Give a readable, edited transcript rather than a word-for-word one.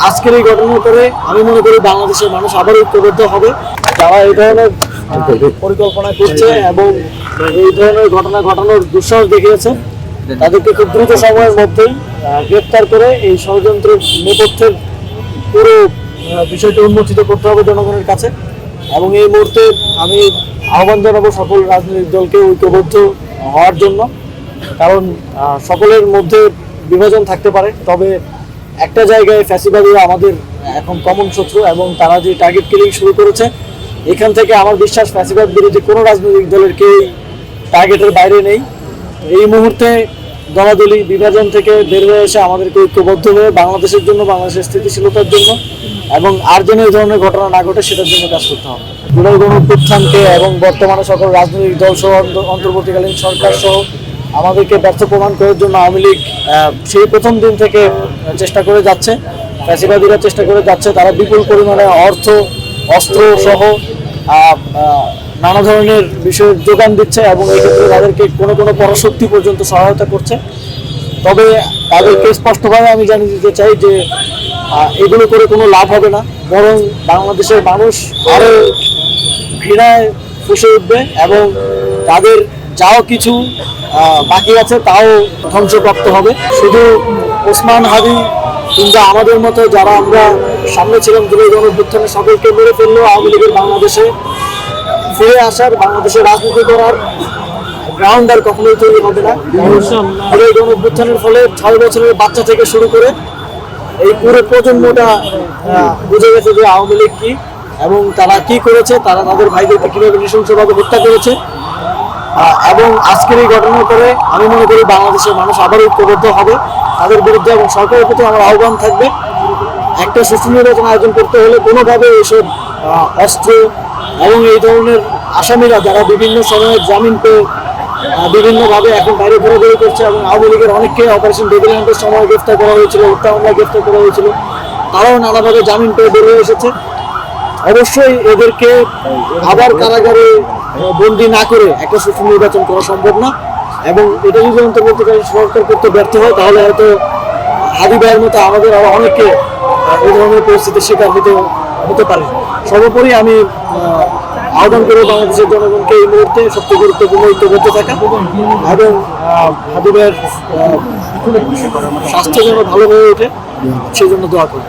আজকের এই ঘটনার পরে আমি মনে করি বাংলাদেশের মানুষ আবার ঐক্যবদ্ধ হবে। যারা এই ধরনের পরিকল্পনা করছে এবং এই ধরনের ঘটনা ঘটানোর দুঃসাহস দেখিয়েছে তাদেরকে খুব দ্রুত সময়ের মধ্যেই গ্রেফতার করে এই ষড়যন্ত্রের নেপথ্যের পুরো বিষয়টি উন্মোচিত করতে হবে জনগণের কাছে। এবং এই মুহূর্তে আমি আহ্বান জানাবো সকল রাজনৈতিক দলকে ঐক্যবদ্ধ হওয়ার জন্য, কারণ সকলের মধ্যে বিভাজন থাকতে পারে, তবে একটা জায়গায় ফ্যাসিবাদীরা আমাদের এখন কমন শত্রু এবং তারা যে টার্গেট কিলিং শুরু করেছে, এখান থেকে আমার বিশ্বাস ফ্যাসিবাদ বিরোধী কোনো রাজনৈতিক দলের কেউ টার্গেটের বাইরে নেই। এই মুহূর্তে দলাদলি বিভাজন থেকে বের হয়ে এসে আমাদেরকে ঐক্যবদ্ধ হয়ে বাংলাদেশের জন্য, বাংলাদেশের স্থিতিশীলতার জন্য এবং আর যেন এই ধরনের ঘটনা না ঘটে সেটার জন্য কাজ করতে হবে। জুলাই গণঅভ্যুত্থানকে এবং বর্তমানে সকল রাজনৈতিক দল সহ অন্তর্বর্তীকালীন সরকার সহ আমাদেরকে ব্যর্থ প্রমাণ করার জন্য আওয়ামী লীগ সেই প্রথম দিন থেকে চেষ্টা করে যাচ্ছে, ফ্যাসিবাদীরা চেষ্টা করে যাচ্ছে। তারা বিপুল পরিমাণে অর্থ, অস্ত্র সহ নানা ধরনের বিষয়ের যোগান দিচ্ছে এবং এই ক্ষেত্রে তাদেরকে কোনো কোনো পরাশক্তি পর্যন্ত সহায়তা করছে। তবে তাদেরকে স্পষ্টভাবে আমি জানিয়ে দিতে চাই যে এগুলো করে কোনো লাভ হবে না, বরং বাংলাদেশের মানুষ আরও ঘৃণায় ফুঁসে উঠবে এবং তাদের যাও কিছু বাকি আছে তাও ধ্বংসপ্রাপ্ত হবে। শুধু ওসমান হাদি কিংবা আমাদের মতো যারা আমরা সামনে ছিলাম জুলাই গণঅভ্যুত্থানে সকলকে মেরে ফেললেও আওয়ামী লীগের বাংলাদেশে ফিরে আসার, বাংলাদেশে রাজনীতি করার গ্রাউন্ড আর কখনোই তৈরি হবে না। জুলাই গণঅভ্যুত্থানের ফলে 6 বছরের বাচ্চা থেকে শুরু করে এই পুরো প্রজন্মটা বুঝে গেছে যে আওয়ামী লীগ কি এবং তারা কি করেছে, তারা তাদের ভাইদেরকে কীভাবে নৃশংসভাবে হত্যা করেছে। এবং আজকের এই ঘটনার পরে আমি মনে করি বাংলাদেশের মানুষ আবার ঐক্যবদ্ধ হবে তাদের বিরুদ্ধে এবং সরকারের প্রতি আমার আহ্বান থাকবে একটা সুষ্ঠু নির্বাচন আয়োজন করতে হলে কোনোভাবে এইসব অস্ত্র এবং এই ধরনের আসামিরা যারা বিভিন্ন সময়ে জামিন পেয়ে বিভিন্নভাবে এখন বাইরে ঘোরাঘুরি করছে এবং আওয়ামী লীগের অনেককে অপারেশন ডেভিল হ্যান্ডের সময় গ্রেফতার করা হয়েছিল, হত্যা মামলায় গ্রেফতার করা হয়েছিল, তারাও নানাভাবে জামিন পেয়ে বের হয়ে এসেছে। অবশ্যই এদেরকে আবার কারাগারে বন্দি না করে একটা সুষ্ঠু নির্বাচন করা সম্ভব না এবং এটা যদি অন্তর্বর্তীকালীন সরকার করতে ব্যর্থ হয় তাহলে হয়তো হাদি ভাইয়ের মতো আমাদের আরো অনেককে এই ধরনের পরিস্থিতির শিকার হতে পারে। সর্বোপরি আমি আহ্বান করে বাংলাদেশের জনগণকে এই মুহূর্তে সবচেয়ে গুরুত্বপূর্ণ ঐক্যবদ্ধ থাকা এবং হাদি ভাইয়ের স্বাস্থ্য যেন ভালো হয়ে ওঠে সেই জন্য দোয়া করি।